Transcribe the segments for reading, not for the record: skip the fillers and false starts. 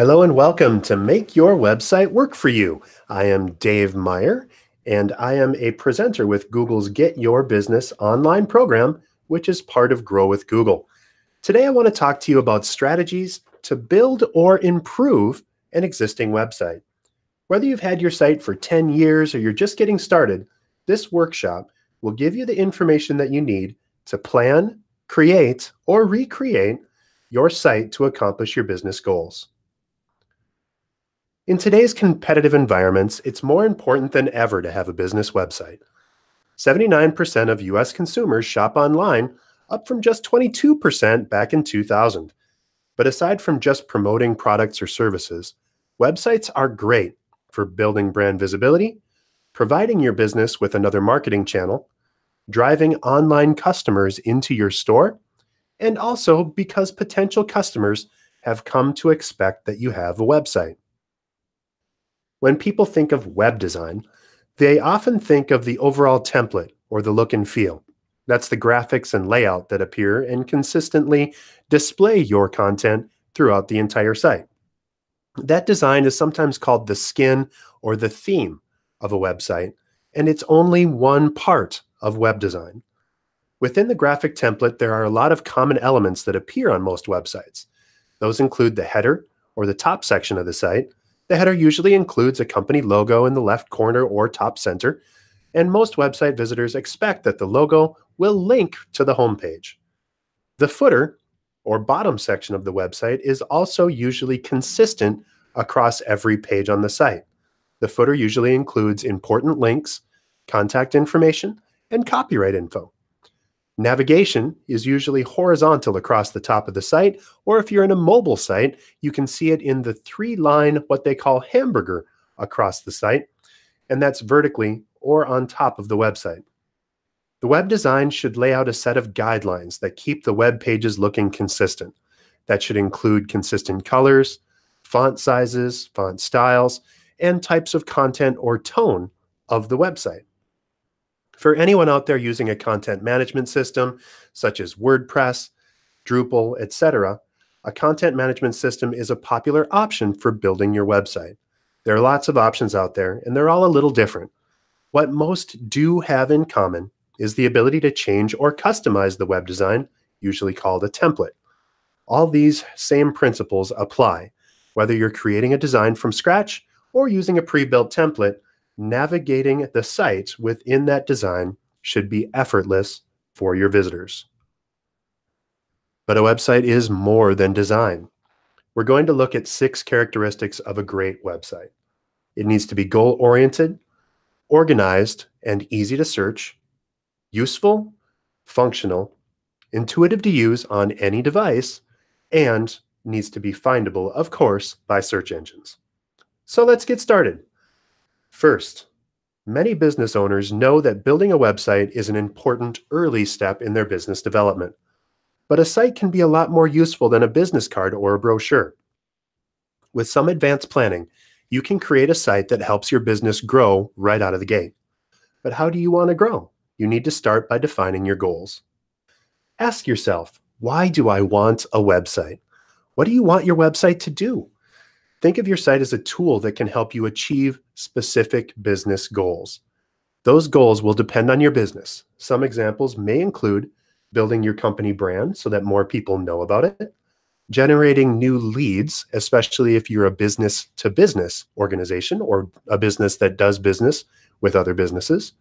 Hello and welcome to Make Your Website Work for You. I am Dave Meyer, and I am a presenter with Google's Get Your Business online program, which is part of Grow with Google. Today, I want to talk to you about strategies to build or improve an existing website. Whether you've had your site for 10 years or you're just getting started, this workshop will give you the information that you need to plan, create, or recreate your site to accomplish your business goals. In today's competitive environments, it's more important than ever to have a business website. 79% of US consumers shop online, up from just 22% back in 2000. But aside from just promoting products or services, websites are great for building brand visibility, providing your business with another marketing channel, driving online customers into your store, and also because potential customers have come to expect that you have a website. When people think of web design, they often think of the overall template or the look and feel. That's the graphics and layout that appear and consistently display your content throughout the entire site. That design is sometimes called the skin or the theme of a website, and it's only one part of web design. Within the graphic template, there are a lot of common elements that appear on most websites. Those include the header or the top section of the site. The header usually includes a company logo in the left corner or top center, and most website visitors expect that the logo will link to the homepage. The footer, or bottom section of the website, is also usually consistent across every page on the site. The footer usually includes important links, contact information, and copyright info. Navigation is usually horizontal across the top of the site, or if you're in a mobile site, you can see it in the three-line, what they call hamburger, across the site, and that's vertically or on top of the website. The web design should lay out a set of guidelines that keep the web pages looking consistent. That should include consistent colors, font sizes, font styles, and types of content or tone of the website. For anyone out there using a content management system, such as WordPress, Drupal, etc., a content management system is a popular option for building your website. There are lots of options out there, and they're all a little different. What most do have in common is the ability to change or customize the web design, usually called a template. All these same principles apply, whether you're creating a design from scratch or using a pre-built template. Navigating the site within that design should be effortless for your visitors. But a website is more than design. We're going to look at 6 characteristics of a great website. It needs to be goal-oriented, organized and easy to search, useful, functional, intuitive to use on any device, and needs to be findable, of course, by search engines. So let's get started. First, many business owners know that building a website is an important early step in their business development. But a site can be a lot more useful than a business card or a brochure. With some advanced planning, you can create a site that helps your business grow right out of the gate. But how do you want to grow? You need to start by defining your goals. Ask yourself, why do I want a website? What do you want your website to do? Think of your site as a tool that can help you achieve specific business goals. Those goals will depend on your business. Some examples may include building your company brand so that more people know about it, generating new leads, especially if you're a business-to-business organization or a business that does business with other businesses,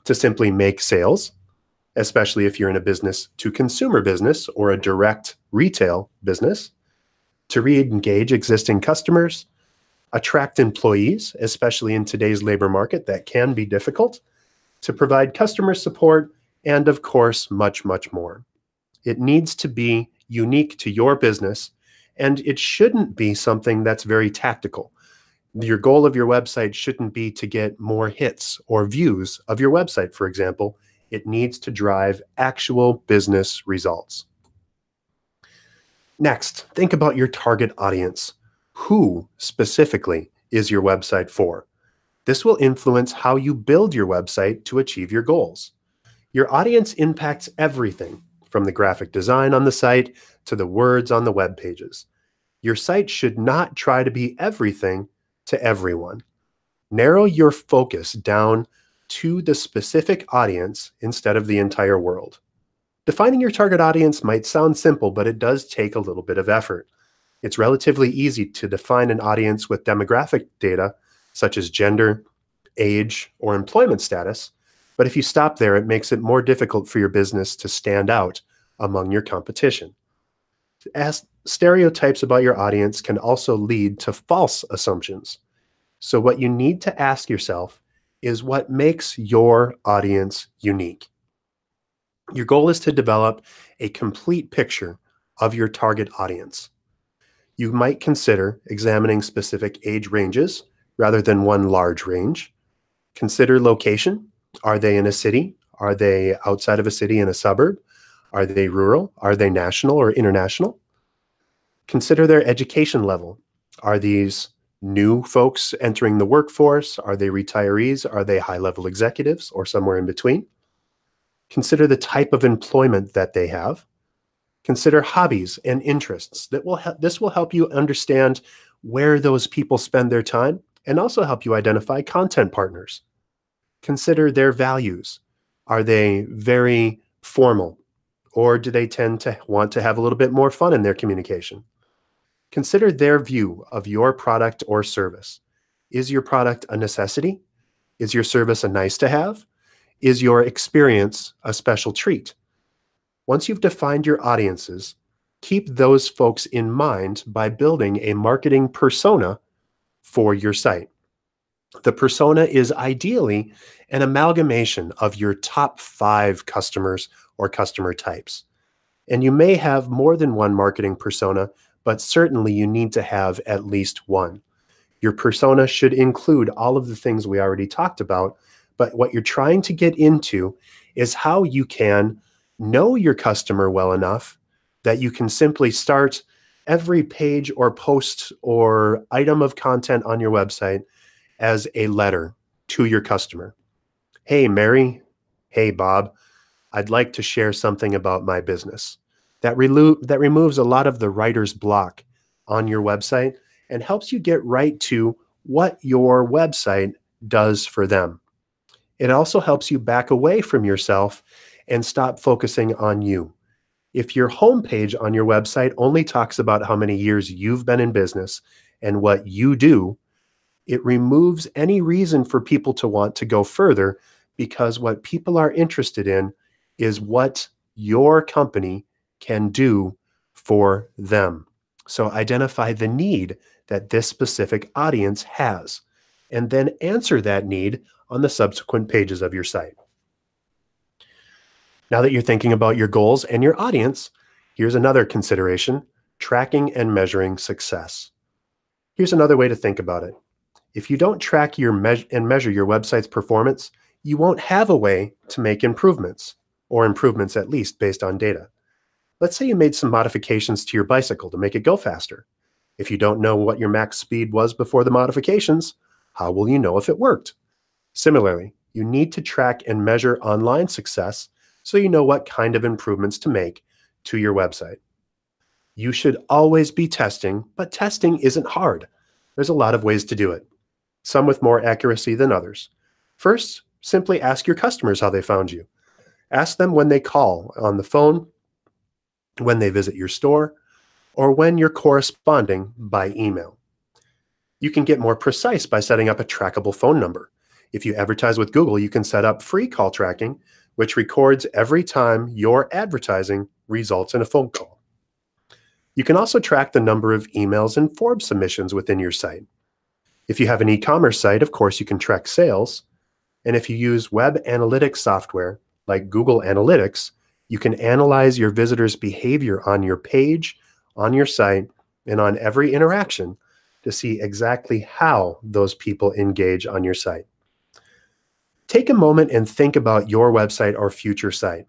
to simply make sales, especially if you're in a business-to-consumer business or a direct retail business, to re-engage existing customers, attract employees, especially in today's labor market that can be difficult, to provide customer support, and of course, much, much more. It needs to be unique to your business, and it shouldn't be something that's very tactical. Your goal of your website shouldn't be to get more hits or views of your website, for example. It needs to drive actual business results. Next, think about your target audience. Who specifically is your website for? This will influence how you build your website to achieve your goals. Your audience impacts everything from the graphic design on the site to the words on the web pages. Your site should not try to be everything to everyone. Narrow your focus down to the specific audience instead of the entire world. Defining your target audience might sound simple, but it does take a little bit of effort. It's relatively easy to define an audience with demographic data, such as gender, age, or employment status, but if you stop there, it makes it more difficult for your business to stand out among your competition. Stereotypes about your audience can also lead to false assumptions. So what you need to ask yourself is what makes your audience unique. Your goal is to develop a complete picture of your target audience. You might consider examining specific age ranges rather than one large range. Consider location. Are they in a city? Are they outside of a city in a suburb? Are they rural? Are they national or international? Consider their education level. Are these new folks entering the workforce? Are they retirees? Are they high-level executives or somewhere in between? Consider the type of employment that they have. Consider hobbies and interests. This will help you understand where those people spend their time and also help you identify content partners. Consider their values. Are they very formal, or do they tend to want to have a little bit more fun in their communication? Consider their view of your product or service. Is your product a necessity? Is your service a nice to have? Is your experience a special treat? Once you've defined your audiences, keep those folks in mind by building a marketing persona for your site. The persona is ideally an amalgamation of your top 5 customers or customer types. And you may have more than one marketing persona, but certainly you need to have at least one. Your persona should include all of the things we already talked about, but what you're trying to get into is how you can know your customer well enough that you can simply start every page or post or item of content on your website as a letter to your customer. Hey, Mary. Hey, Bob. I'd like to share something about my business. That removes a lot of the writer's block on your website and helps you get right to what your website does for them. It also helps you back away from yourself and stop focusing on you. If your homepage on your website only talks about how many years you've been in business and what you do, it removes any reason for people to want to go further, because what people are interested in is what your company can do for them. So identify the need that this specific audience has, and then answer that need on the subsequent pages of your site. Now that you're thinking about your goals and your audience, here's another consideration: tracking and measuring success. Here's another way to think about it. If you don't track and measure your website's performance, you won't have a way to make improvements, or improvements at least based on data. Let's say you made some modifications to your bicycle to make it go faster. If you don't know what your max speed was before the modifications, how will you know if it worked? Similarly, you need to track and measure online success so you know what kind of improvements to make to your website. You should always be testing, but testing isn't hard. There's a lot of ways to do it, some with more accuracy than others. First, simply ask your customers how they found you. Ask them when they call on the phone, when they visit your store, or when you're corresponding by email. You can get more precise by setting up a trackable phone number. If you advertise with Google, you can set up free call tracking, which records every time your advertising results in a phone call. You can also track the number of emails and form submissions within your site. If you have an e-commerce site, of course, you can track sales. And if you use web analytics software like Google Analytics, you can analyze your visitors' behavior on your page, on your site, and on every interaction to see exactly how those people engage on your site. Take a moment and think about your website or future site.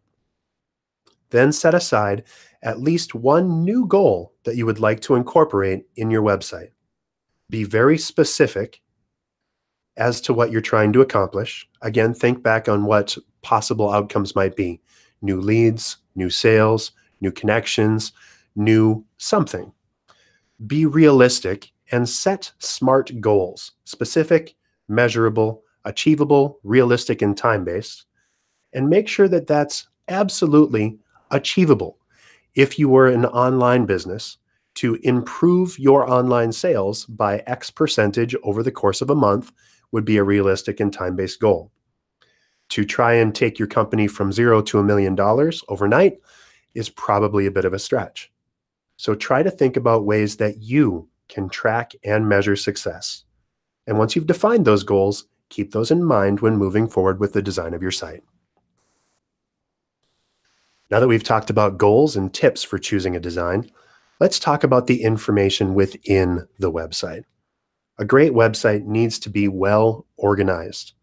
Then set aside at least one new goal that you would like to incorporate in your website. Be very specific as to what you're trying to accomplish. Again, think back on what possible outcomes might be: new leads, new sales, new connections, new something. Be realistic and set SMART goals: specific, measurable, achievable, realistic, and time-based. And make sure that that's absolutely achievable. If you were an online business, to improve your online sales by X percentage over the course of a month would be a realistic and time-based goal. To try and take your company from zero to $1 million overnight is probably a bit of a stretch. So try to think about ways that you can track and measure success. And once you've defined those goals, keep those in mind when moving forward with the design of your site. Now that we've talked about goals and tips for choosing a design, let's talk about the information within the website. A great website needs to be well organized.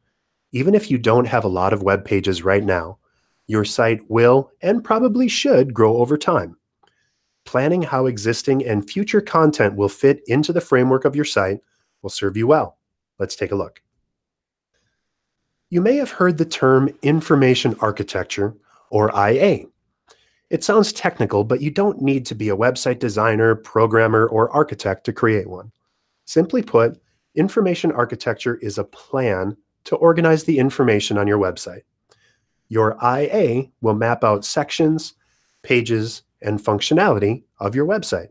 Even if you don't have a lot of web pages right now, your site will and probably should grow over time. Planning how existing and future content will fit into the framework of your site will serve you well. Let's take a look. You may have heard the term information architecture, or IA. It sounds technical, but you don't need to be a website designer, programmer, or architect to create one. Simply put, information architecture is a plan to organize the information on your website. Your IA will map out sections, pages, and functionality of your website.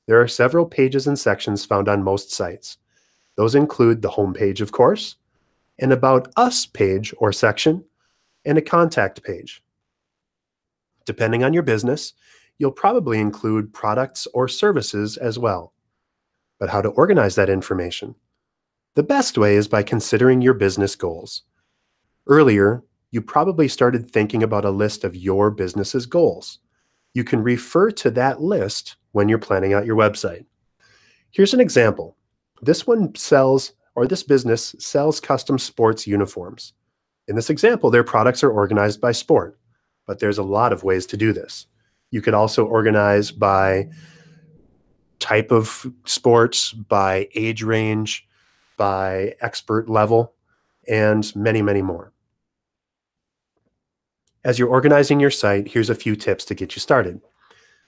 There are several pages and sections found on most sites. Those include the home page, of course, an About Us page or section, and a contact page. Depending on your business, you'll probably include products or services as well. But how to organize that information? The best way is by considering your business goals. Earlier, you probably started thinking about a list of your business's goals. You can refer to that list when you're planning out your website. Here's an example. This business sells custom sports uniforms. In this example, their products are organized by sport, but there's a lot of ways to do this. You could also organize by type of sports, by age range, by expert level, and many, many more. As you're organizing your site, here's a few tips to get you started.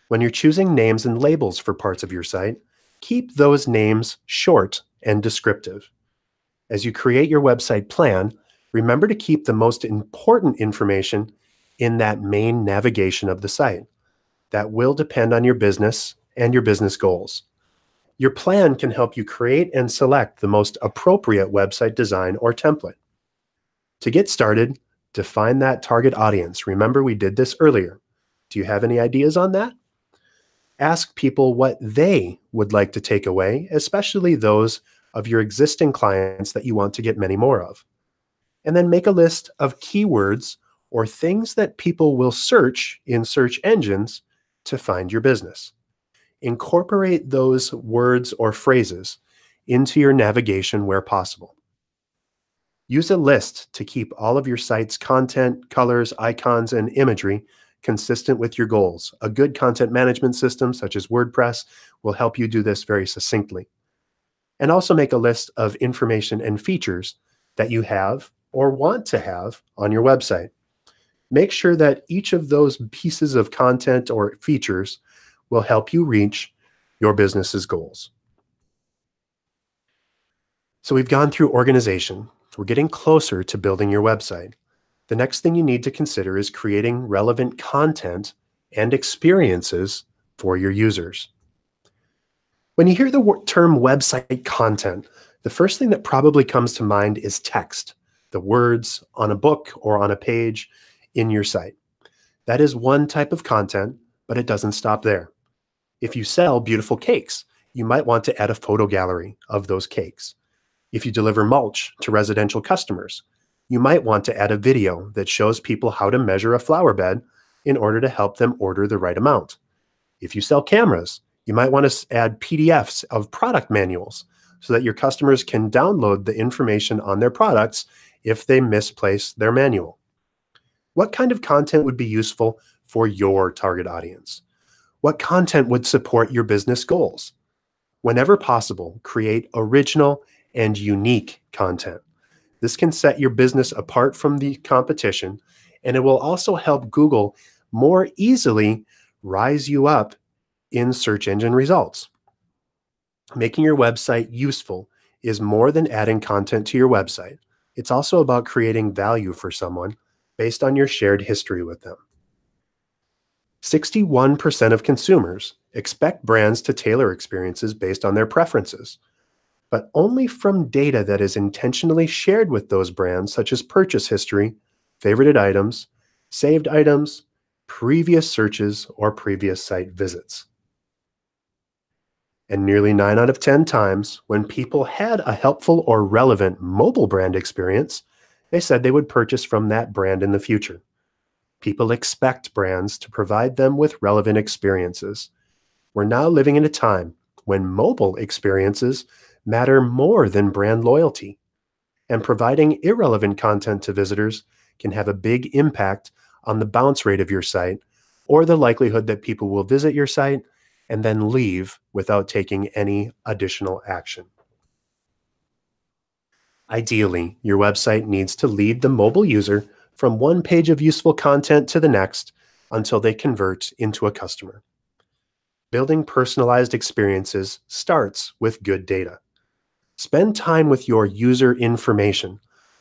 When you're choosing names and labels for parts of your site, keep those names short and descriptive. As you create your website plan, remember to keep the most important information in that main navigation of the site. That will depend on your business and your business goals. Your plan can help you create and select the most appropriate website design or template. To get started, define that target audience. Remember, we did this earlier. Do you have any ideas on that? Ask people what they would like to take away, especially those of your existing clients that you want to get many more of. And then make a list of keywords or things that people will search in search engines to find your business. Incorporate those words or phrases into your navigation where possible. Use a list to keep all of your site's content, colors, icons, and imagery consistent with your goals. A good content management system such as WordPress will help you do this very succinctly. And also make a list of information and features that you have or want to have on your website. Make sure that each of those pieces of content or features will help you reach your business's goals. So we've gone through organization. We're getting closer to building your website. The next thing you need to consider is creating relevant content and experiences for your users. When you hear the term website content, the first thing that probably comes to mind is text, the words on a book or on a page in your site. That is one type of content, but it doesn't stop there. If you sell beautiful cakes, you might want to add a photo gallery of those cakes. If you deliver mulch to residential customers, you might want to add a video that shows people how to measure a flower bed in order to help them order the right amount. If you sell cameras, you might want to add PDFs of product manuals so that your customers can download the information on their products if they misplace their manual. What kind of content would be useful for your target audience? What content would support your business goals? Whenever possible, create original and unique content. This can set your business apart from the competition, and it will also help Google more easily rise you up in search engine results. Making your website useful is more than adding content to your website. It's also about creating value for someone based on your shared history with them. 61% of consumers expect brands to tailor experiences based on their preferences, but only from data that is intentionally shared with those brands, such as purchase history, favorited items, saved items, previous searches, or previous site visits. And nearly 9 out of 10 times, when people had a helpful or relevant mobile brand experience, they said they would purchase from that brand in the future. People expect brands to provide them with relevant experiences. We're now living in a time when mobile experiences matter more than brand loyalty, and providing irrelevant content to visitors can have a big impact on the bounce rate of your site or the likelihood that people will visit your site and then leave without taking any additional action. Ideally, your website needs to lead the mobile user from one page of useful content to the next until they convert into a customer. Building personalized experiences starts with good data. Spend time with your user information,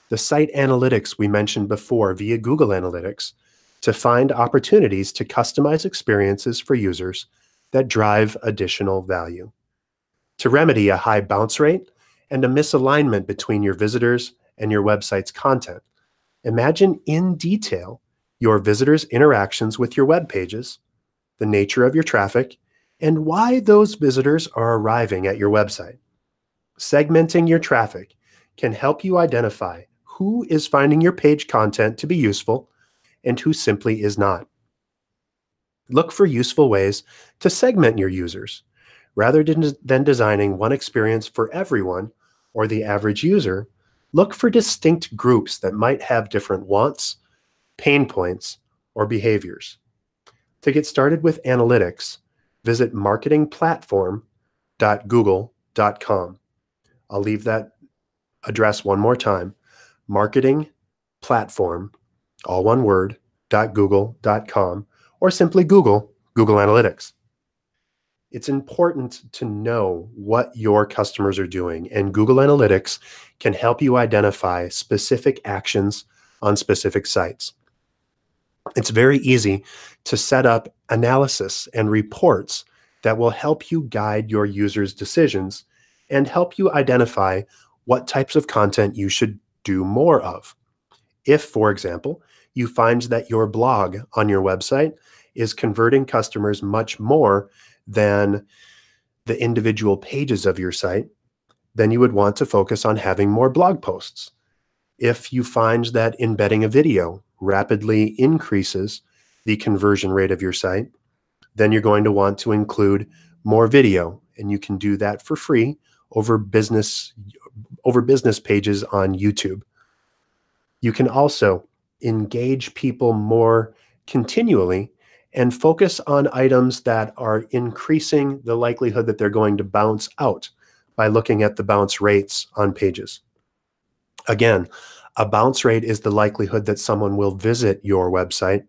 the site analytics we mentioned before via Google Analytics, to find opportunities to customize experiences for users that drive additional value. To remedy a high bounce rate and a misalignment between your visitors and your website's content, imagine in detail your visitors' interactions with your web pages, the nature of your traffic, and why those visitors are arriving at your website. Segmenting your traffic can help you identify who is finding your page content to be useful and who simply is not. Look for useful ways to segment your users. Rather than designing one experience for everyone or the average user, look for distinct groups that might have different wants, pain points, or behaviors. To get started with analytics, visit marketingplatform.google.com. I'll leave that address one more time, marketingplatform, all one word, .google.com, or simply Google Analytics. It's important to know what your customers are doing, and Google Analytics can help you identify specific actions on specific sites. It's very easy to set up analysis and reports that will help you guide your users' decisions and help you identify what types of content you should do more of. If, for example, you find that your blog on your website is converting customers much more than the individual pages of your site, then you would want to focus on having more blog posts. If you find that embedding a video rapidly increases the conversion rate of your site, then you're going to want to include more video, and you can do that for free over business pages on YouTube. You can also engage people more continually and focus on items that are increasing the likelihood that they're going to bounce out by looking at the bounce rates on pages. Again, a bounce rate is the likelihood that someone will visit your website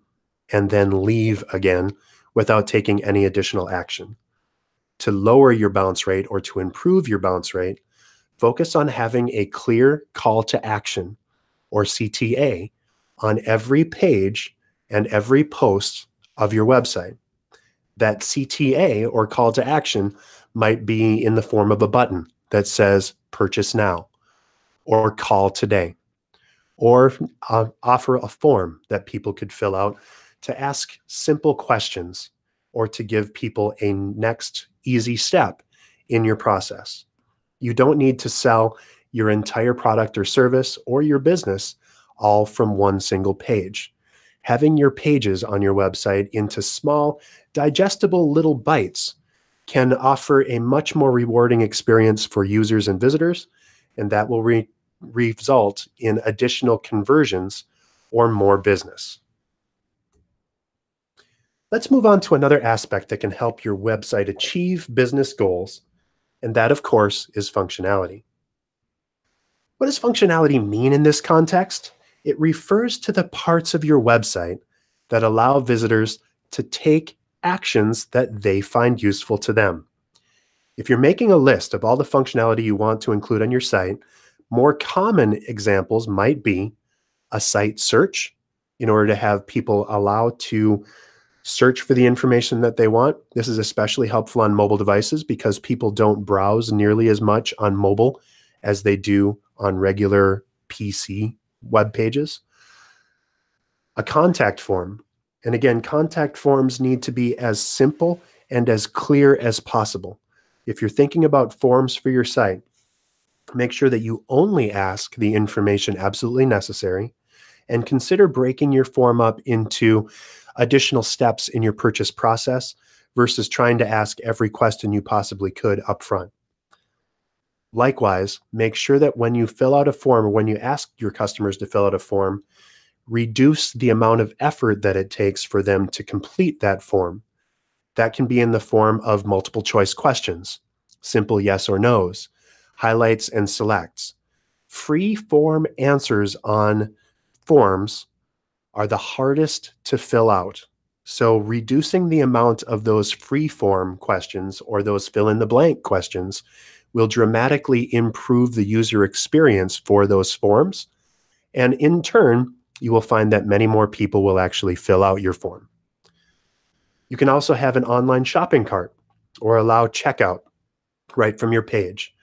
and then leave again without taking any additional action. To lower your bounce rate or to improve your bounce rate, focus on having a clear call to action, or CTA, on every page and every post of your website. That CTA, or call to action, might be in the form of a button that says purchase now or call today, or offer a form that people could fill out to ask simple questions or to give people a next easy step in your process. You don't need to sell your entire product or service or your business all from one single page. Having your pages on your website into small, digestible little bites can offer a much more rewarding experience for users and visitors, and that will result in additional conversions or more business. Let's move on to another aspect that can help your website achieve business goals, and that, of course, is functionality. What does functionality mean in this context? It refers to the parts of your website that allow visitors to take actions that they find useful to them. If you're making a list of all the functionality you want to include on your site, more common examples might be a site search in order to have people allow to search for the information that they want. This is especially helpful on mobile devices because people don't browse nearly as much on mobile as they do on regular PC web pages. A contact form. And again, contact forms need to be as simple and as clear as possible. If you're thinking about forms for your site, make sure that you only ask the information absolutely necessary, and consider breaking your form up into additional steps in your purchase process versus trying to ask every question you possibly could up front. Likewise, make sure that when you fill out a form or when you ask your customers to fill out a form, reduce the amount of effort that it takes for them to complete that form. That can be in the form of multiple choice questions, simple yes or no's, highlights and selects. Free form answers on forms are the hardest to fill out. So reducing the amount of those free form questions or those fill in the blank questions will dramatically improve the user experience for those forms. And in turn, you will find that many more people will actually fill out your form. You can also have an online shopping cart or allow checkout right from your page.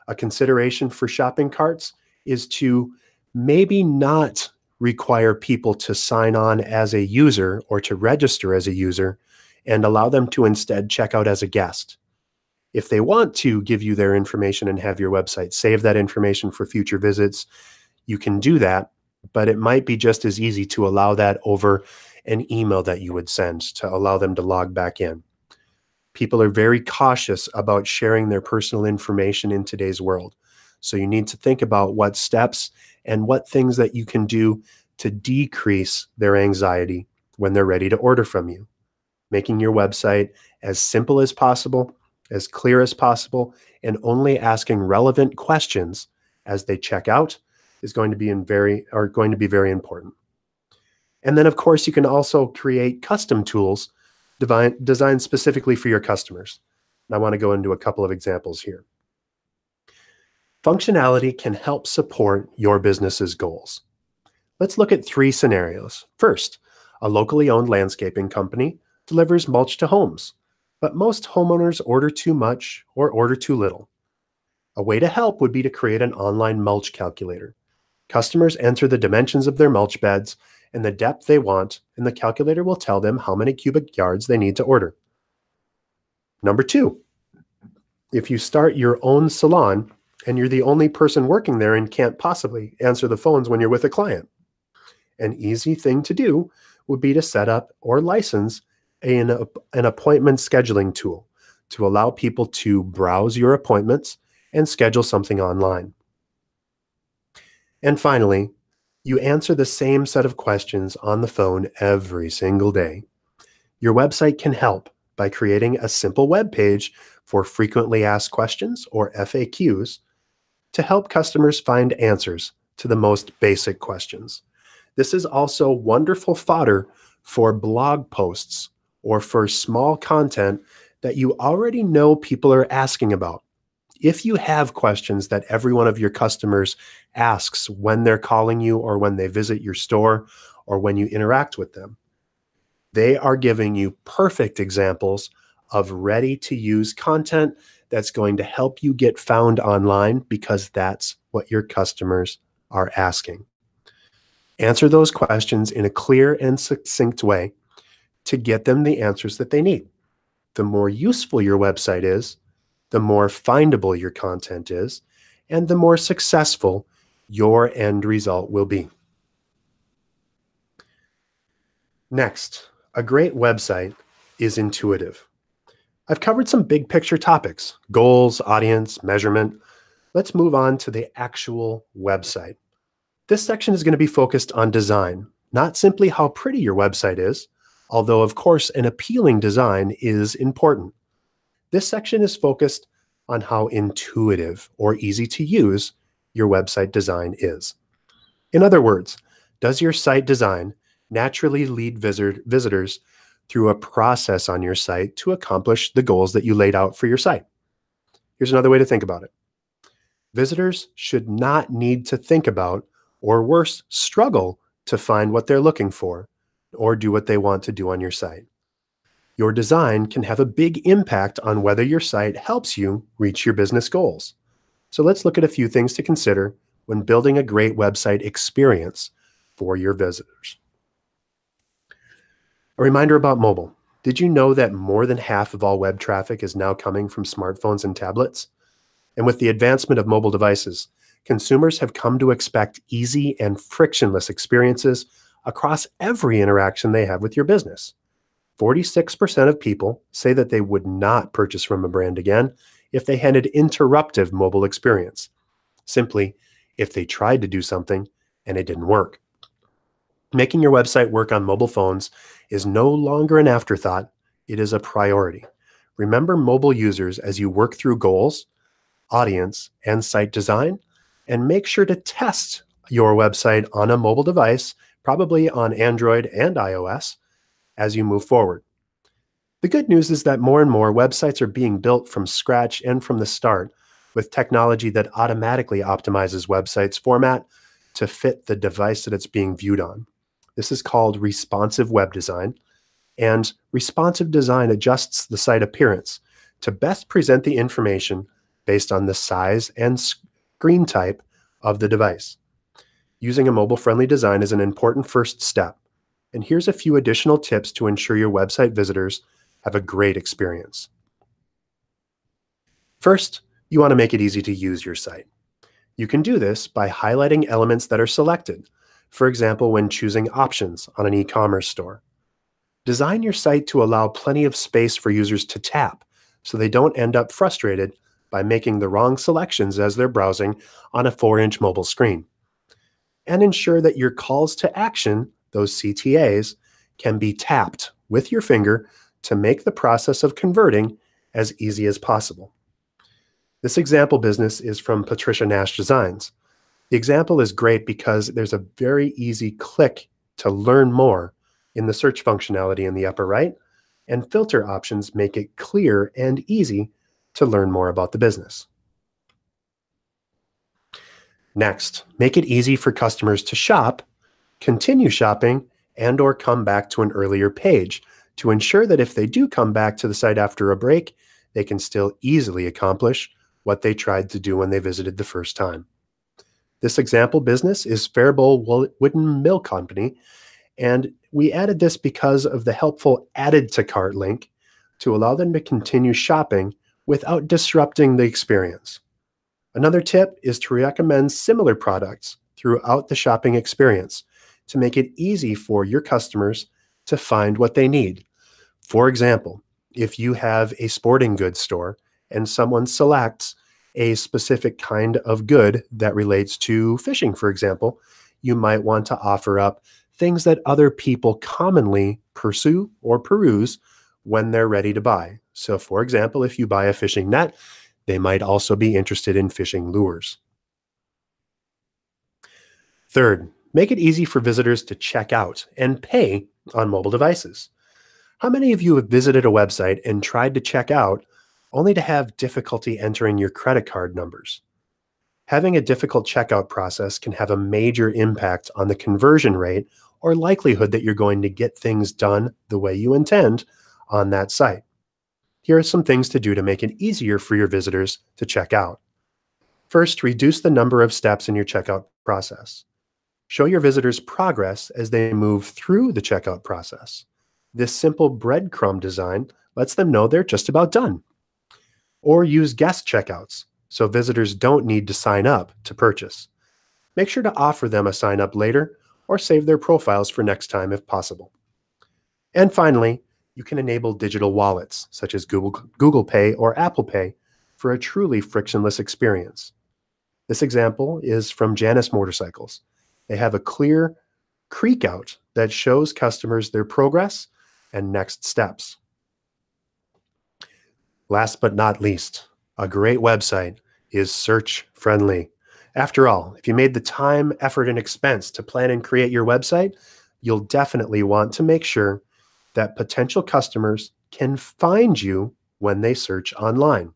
A consideration for shopping carts is to maybe not require people to sign on as a user or to register as a user and allow them to instead check out as a guest. If they want to give you their information and have your website save that information for future visits, you can do that, but it might be just as easy to allow that over an email that you would send to allow them to log back in. People are very cautious about sharing their personal information in today's world. So you need to think about what steps and what things that you can do to decrease their anxiety when they're ready to order from you. Making your website as simple as possible, as clear as possible, and only asking relevant questions as they check out is going to be very important. And then, of course, you can also create custom tools designed specifically for your customers. And I want to go into a couple of examples here. Functionality can help support your business's goals. Let's look at 3 scenarios. First, a locally owned landscaping company delivers mulch to homes, but most homeowners order too much or order too little. A way to help would be to create an online mulch calculator. Customers enter the dimensions of their mulch beds and the depth they want, and the calculator will tell them how many cubic yards they need to order. Number 2, if you start your own salon and you're the only person working there and can't possibly answer the phones when you're with a client, an easy thing to do would be to set up or license an appointment scheduling tool to allow people to browse your appointments and schedule something online. And finally, you answer the same set of questions on the phone every single day. Your website can help by creating a simple web page for frequently asked questions or FAQs to help customers find answers to the most basic questions. This is also wonderful fodder for blog posts or for small content that you already know people are asking about. If you have questions that every one of your customers asks when they're calling you or when they visit your store or when you interact with them, they are giving you perfect examples of ready-to-use content that's going to help you get found online because that's what your customers are asking. Answer those questions in a clear and succinct way to get them the answers that they need. The more useful your website is, the more findable your content is, and the more successful your end result will be. Next, a great website is intuitive. I've covered some big picture topics: goals, audience, measurement. Let's move on to the actual website. This section is going to be focused on design, not simply how pretty your website is, although of course an appealing design is important. This section is focused on how intuitive or easy to use your website design is. In other words, does your site design naturally lead visitors through a process on your site to accomplish the goals that you laid out for your site? Here's another way to think about it. Visitors should not need to think about, or worse, struggle to find what they're looking for or do what they want to do on your site. Your design can have a big impact on whether your site helps you reach your business goals. So let's look at a few things to consider when building a great website experience for your visitors. A reminder about mobile. Did you know that more than half of all web traffic is now coming from smartphones and tablets? And with the advancement of mobile devices, consumers have come to expect easy and frictionless experiences across every interaction they have with your business. 46% of people say that they would not purchase from a brand again if they had an interruptive mobile experience. Simply, if they tried to do something and it didn't work. Making your website work on mobile phones is no longer an afterthought, it is a priority. Remember mobile users as you work through goals, audience, and site design, and make sure to test your website on a mobile device, probably on Android and iOS, as you move forward. The good news is that more and more websites are being built from scratch and from the start with technology that automatically optimizes websites' format to fit the device that it's being viewed on. This is called responsive web design, and responsive design adjusts the site appearance to best present the information based on the size and screen type of the device. Using a mobile-friendly design is an important first step, and here's a few additional tips to ensure your website visitors have a great experience. First, you want to make it easy to use your site. You can do this by highlighting elements that are selected, for example, when choosing options on an e-commerce store. Design your site to allow plenty of space for users to tap so they don't end up frustrated by making the wrong selections as they're browsing on a 4-inch mobile screen. And ensure that your calls to action, those CTAs, can be tapped with your finger to make the process of converting as easy as possible. This example business is from Patricia Nash Designs. The example is great because there's a very easy click to learn more in the search functionality in the upper right, and filter options make it clear and easy to learn more about the business. Next, make it easy for customers to shop, continue shopping, and/or come back to an earlier page to ensure that if they do come back to the site after a break, they can still easily accomplish what they tried to do when they visited the first time. This example business is Faribault Wooden Mill Company, and we added this because of the helpful Added to Cart link to allow them to continue shopping without disrupting the experience. Another tip is to recommend similar products throughout the shopping experience to make it easy for your customers to find what they need. For example, if you have a sporting goods store and someone selects a specific kind of good that relates to fishing, for example, you might want to offer up things that other people commonly pursue or peruse when they're ready to buy. So for example, if you buy a fishing net, they might also be interested in fishing lures. Third, make it easy for visitors to check out and pay on mobile devices. How many of you have visited a website and tried to check out only to have difficulty entering your credit card numbers? Having a difficult checkout process can have a major impact on the conversion rate or likelihood that you're going to get things done the way you intend on that site. Here are some things to do to make it easier for your visitors to check out. First, reduce the number of steps in your checkout process. Show your visitors progress as they move through the checkout process. This simple breadcrumb design lets them know they're just about done. Or use guest checkouts, so visitors don't need to sign up to purchase. Make sure to offer them a sign up later or save their profiles for next time if possible. And finally, you can enable digital wallets such as Google Pay or Apple Pay for a truly frictionless experience. This example is from Janus Motorcycles. They have a clear creek out that shows customers their progress and next steps. Last but not least, a great website is search friendly. After all, if you made the time, effort, and expense to plan and create your website, you'll definitely want to make sure that potential customers can find you when they search online.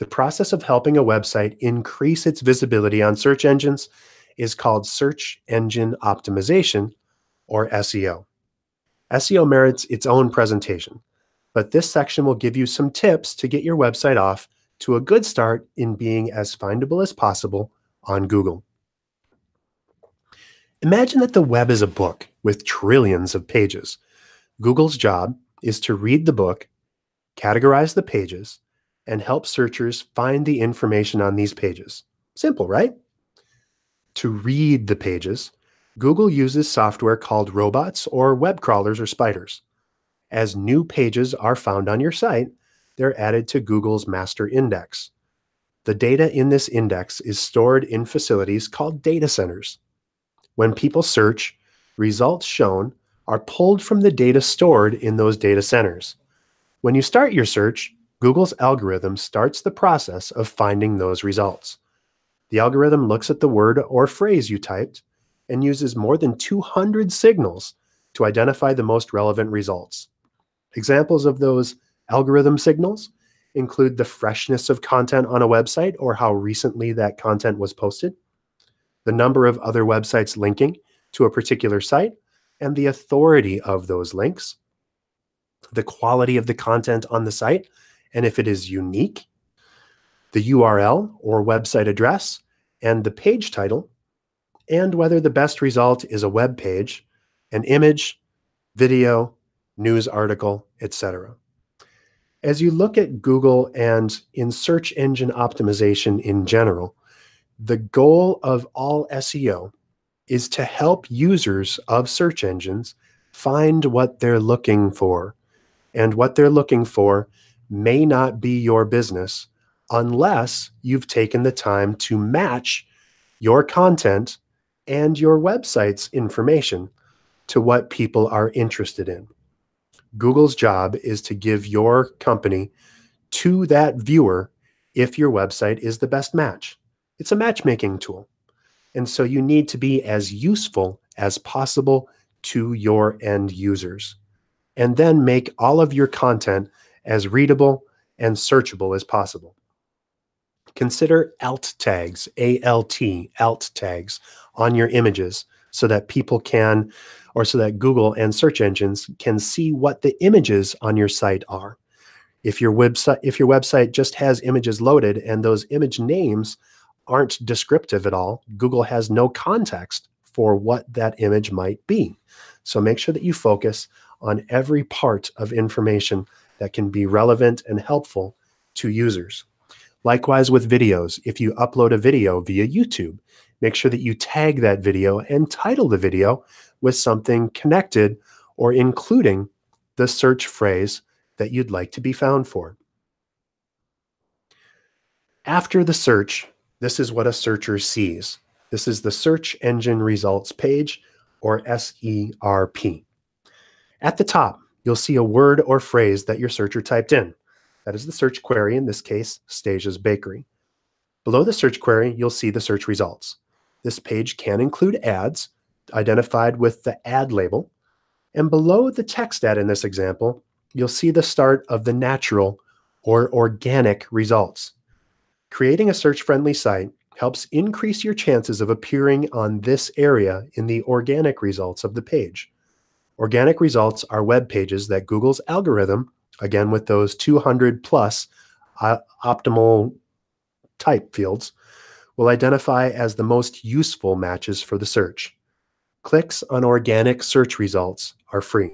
The process of helping a website increase its visibility on search engines is called search engine optimization, or SEO. SEO merits its own presentation, but this section will give you some tips to get your website off to a good start in being as findable as possible on Google. Imagine that the web is a book with trillions of pages. Google's job is to read the book, categorize the pages, and help searchers find the information on these pages. Simple, right? To read the pages, Google uses software called robots or web crawlers or spiders. As new pages are found on your site, they're added to Google's master index. The data in this index is stored in facilities called data centers. When people search, results shown are pulled from the data stored in those data centers. When you start your search, Google's algorithm starts the process of finding those results. The algorithm looks at the word or phrase you typed and uses more than 200 signals to identify the most relevant results. Examples of those algorithm signals include the freshness of content on a website or how recently that content was posted, the number of other websites linking to a particular site, and the authority of those links, the quality of the content on the site, and if it is unique, the URL or website address, and the page title, and whether the best result is a web page, an image, video, news article, etc. As you look at Google and in search engine optimization in general, the goal of all SEO is to help users of search engines find what they're looking for. And what they're looking for may not be your business unless you've taken the time to match your content and your website's information to what people are interested in. Google's job is to give your company to that viewer if your website is the best match. It's a matchmaking tool. And so you need to be as useful as possible to your end users. And then make all of your content as readable and searchable as possible. Consider alt tags, alt tags on your images so that people can, or so that Google and search engines can see what the images on your site are. If your website just has images loaded and those image names aren't descriptive at all, Google has no context for what that image might be. So make sure that you focus on every part of information that can be relevant and helpful to users. Likewise with videos, if you upload a video via YouTube, make sure that you tag that video and title the video with something connected or including the search phrase that you'd like to be found for. After the search, this is what a searcher sees. This is the search engine results page, or SERP. At the top, you'll see a word or phrase that your searcher typed in. That is the search query, in this case, Stasia's Bakery. Below the search query, you'll see the search results. This page can include ads, identified with the ad label. And below the text ad in this example, you'll see the start of the natural or organic results. Creating a search-friendly site helps increase your chances of appearing on this area in the organic results of the page. Organic results are web pages that Google's algorithm, again with those 200 plus optimal type fields, will identify as the most useful matches for the search. Clicks on organic search results are free.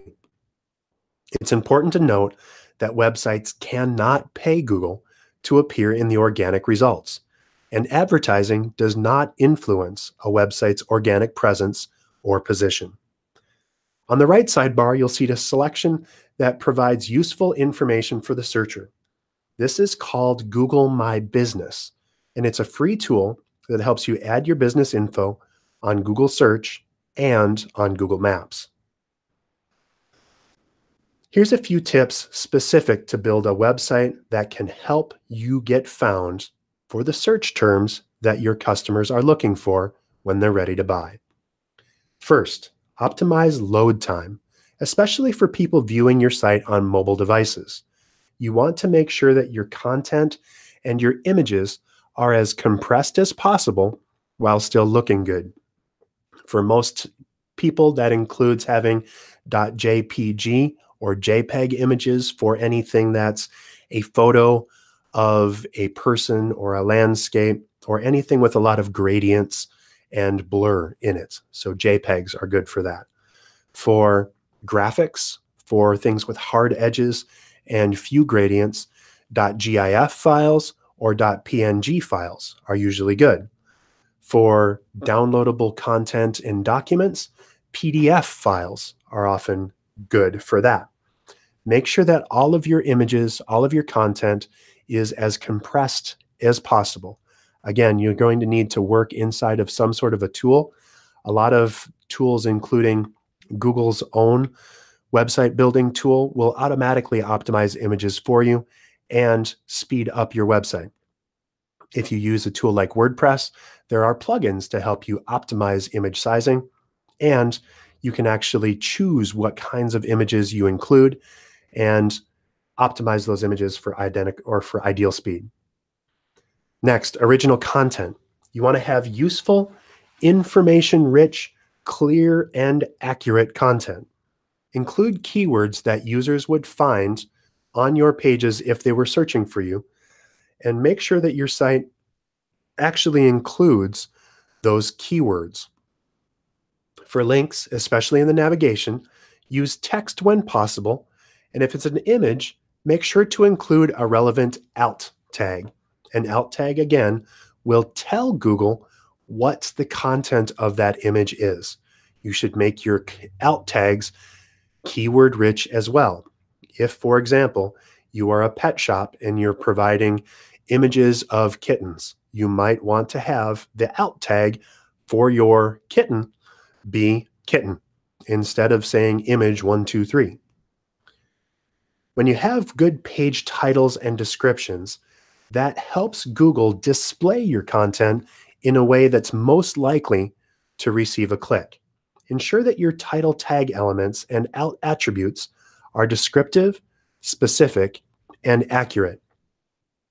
It's important to note that websites cannot pay Google to appear in the organic results, and advertising does not influence a website's organic presence or position. On the right sidebar, you'll see a selection that provides useful information for the searcher. This is called Google My Business, and it's a free tool that helps you add your business info on Google Search and on Google Maps. Here's a few tips specific to build a website that can help you get found for the search terms that your customers are looking for when they're ready to buy. First, optimize load time, especially for people viewing your site on mobile devices. You want to make sure that your content and your images are as compressed as possible while still looking good. For most people, that includes having .jpg or JPEG images for anything that's a photo of a person or a landscape or anything with a lot of gradients and blur in it. So JPEGs are good for that. For graphics, for things with hard edges and few gradients, .gif files or .png files are usually good. For downloadable content in documents, PDF files are often good for that. Make sure that all of your images, all of your content is as compressed as possible. Again, you're going to need to work inside of some sort of a tool. A lot of tools, including Google's own website building tool, will automatically optimize images for you and speed up your website. If you use a tool like WordPress, there are plugins to help you optimize image sizing, and you can actually choose what kinds of images you include and optimize those images for ideal speed. Next, original content. You want to have useful, information-rich, clear, and accurate content. Include keywords that users would find on your pages if they were searching for you, and make sure that your site actually includes those keywords. For links, especially in the navigation, use text when possible, and if it's an image, make sure to include a relevant alt tag. An alt tag, again, will tell Google what the content of that image is. You should make your alt tags keyword rich as well. If, for example, you are a pet shop and you're providing images of kittens, you might want to have the alt tag for your kitten be kitten instead of saying image 123. When you have good page titles and descriptions, that helps Google display your content in a way that's most likely to receive a click. Ensure that your title tag elements and alt attributes are descriptive, specific, and accurate.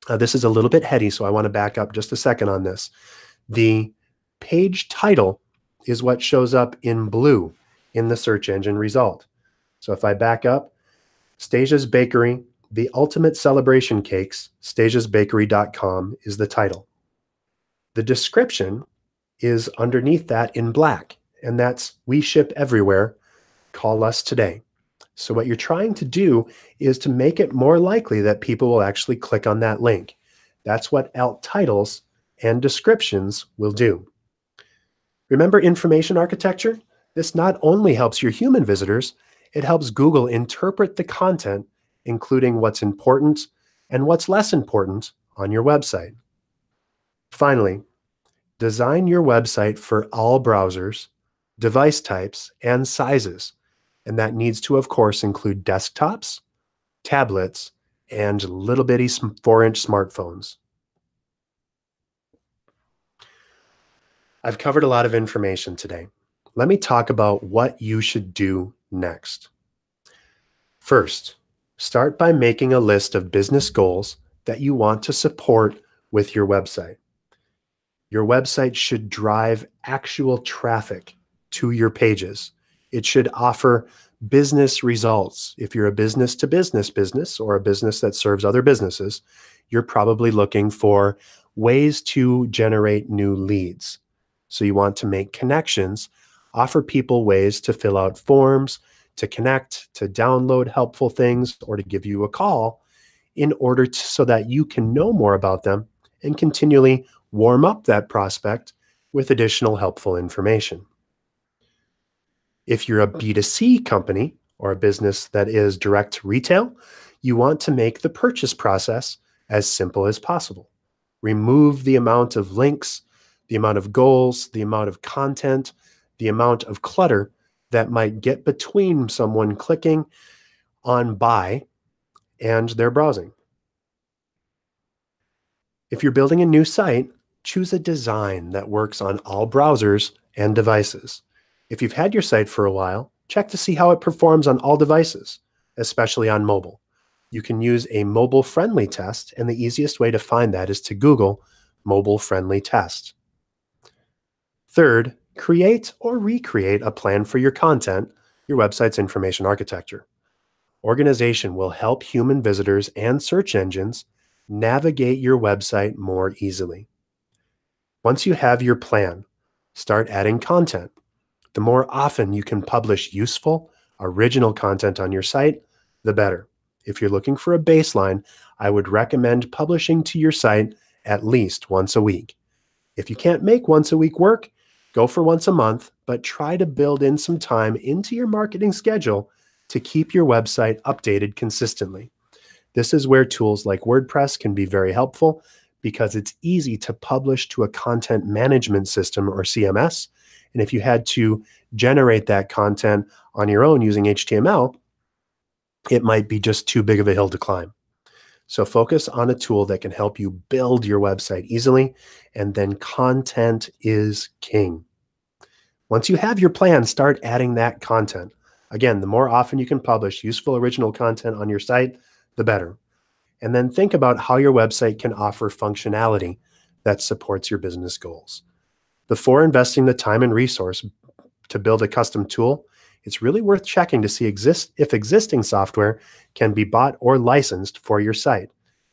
This is a little bit heady, so I want to back up just a second on this. The page title is what shows up in blue in the search engine result. So if I back up, Stasia's Bakery, The Ultimate Celebration Cakes, stasiasbakery.com is the title. The description is underneath that in black, and that's "We ship everywhere, call us today." So what you're trying to do is to make it more likely that people will actually click on that link. That's what alt titles and descriptions will do. Remember information architecture? This not only helps your human visitors, it helps Google interpret the content, including what's important and what's less important on your website. Finally, design your website for all browsers, device types, and sizes. And that needs to, of course, include desktops, tablets, and little bitty 4-inch smartphones. I've covered a lot of information today. Let me talk about what you should do next. First, start by making a list of business goals that you want to support with your website. Your website should drive actual traffic to your pages. It should offer business results. If you're a business-to-business business or a business that serves other businesses, you're probably looking for ways to generate new leads. So you want to make connections, offer people ways to fill out forms, to connect, to download helpful things, or to give you a call in order so that you can know more about them and continually warm up that prospect with additional helpful information. If you're a B2C company or a business that is direct retail, you want to make the purchase process as simple as possible. Remove the amount of links, the amount of goals, the amount of content, the amount of clutter that might get between someone clicking on buy and their browsing. If you're building a new site, choose a design that works on all browsers and devices. If you've had your site for a while, check to see how it performs on all devices, especially on mobile. You can use a mobile-friendly test, and the easiest way to find that is to Google mobile-friendly test. Third, create or recreate a plan for your content, your website's information architecture. Organization will help human visitors and search engines navigate your website more easily. Once you have your plan, start adding content. The more often you can publish useful, original content on your site, the better. If you're looking for a baseline, I would recommend publishing to your site at least once a week. If you can't make once a week work, go for once a month, but try to build in some time into your marketing schedule to keep your website updated consistently. This is where tools like WordPress can be very helpful because it's easy to publish to a content management system or CMS. And if you had to generate that content on your own using HTML, it might be just too big of a hill to climb. So focus on a tool that can help you build your website easily, and then content is king. Once you have your plan, start adding that content. Again, the more often you can publish useful original content on your site, the better. And then think about how your website can offer functionality that supports your business goals. Before investing the time and resource to build a custom tool, it's really worth checking to see if existing software can be bought or licensed for your site.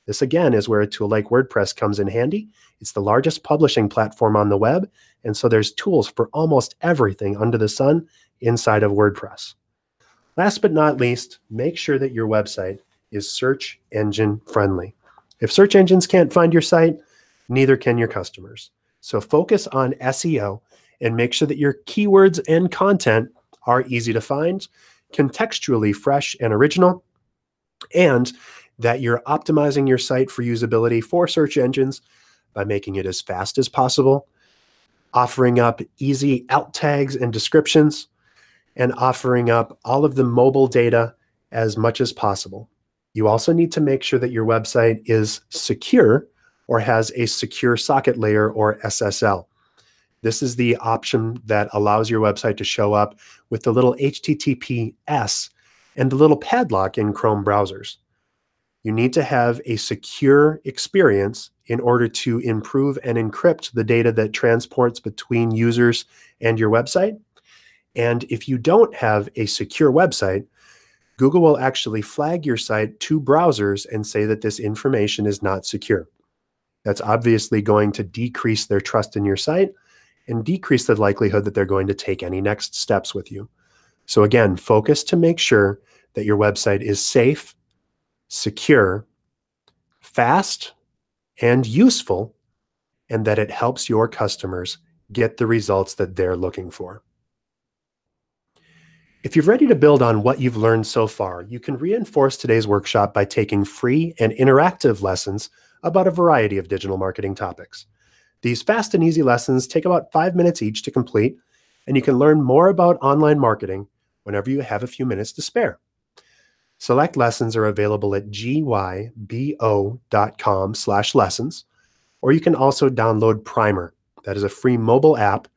This again is where a tool like WordPress comes in handy. It's the largest publishing platform on the web, and so there's tools for almost everything under the sun inside of WordPress. Last but not least, make sure that your website is search engine friendly. If search engines can't find your site, neither can your customers. So focus on SEO and make sure that your keywords and content are easy to find, contextually fresh and original, and that you're optimizing your site for usability for search engines by making it as fast as possible, offering up easy alt tags and descriptions, and offering up all of the mobile data as much as possible. You also need to make sure that your website is secure or has a secure socket layer or SSL. This is the option that allows your website to show up with the little HTTPS and the little padlock in Chrome browsers. You need to have a secure experience in order to improve and encrypt the data that transports between users and your website. And if you don't have a secure website, Google will actually flag your site to browsers and say that this information is not secure. That's obviously going to decrease their trust in your site and decrease the likelihood that they're going to take any next steps with you. So again, focus to make sure that your website is safe, secure, fast, and useful, and that it helps your customers get the results that they're looking for. If you're ready to build on what you've learned so far, you can reinforce today's workshop by taking free and interactive lessons about a variety of digital marketing topics. These fast and easy lessons take about 5 minutes each to complete, and you can learn more about online marketing whenever you have a few minutes to spare. Select lessons are available at gybo.com/lessons, or you can also download Primer. That is a free mobile app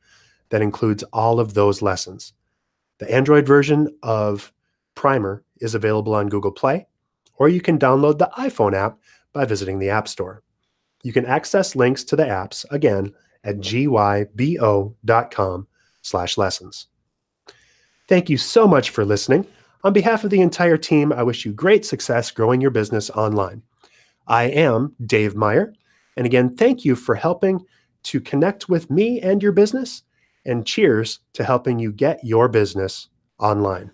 that includes all of those lessons. The Android version of Primer is available on Google Play, or you can download the iPhone app by visiting the App Store. You can access links to the apps, again, at gybo.com/lessons. Thank you so much for listening. On behalf of the entire team, I wish you great success growing your business online. I am Dave Meyer, and again, thank you for helping to connect with me and your business, and cheers to helping you get your business online.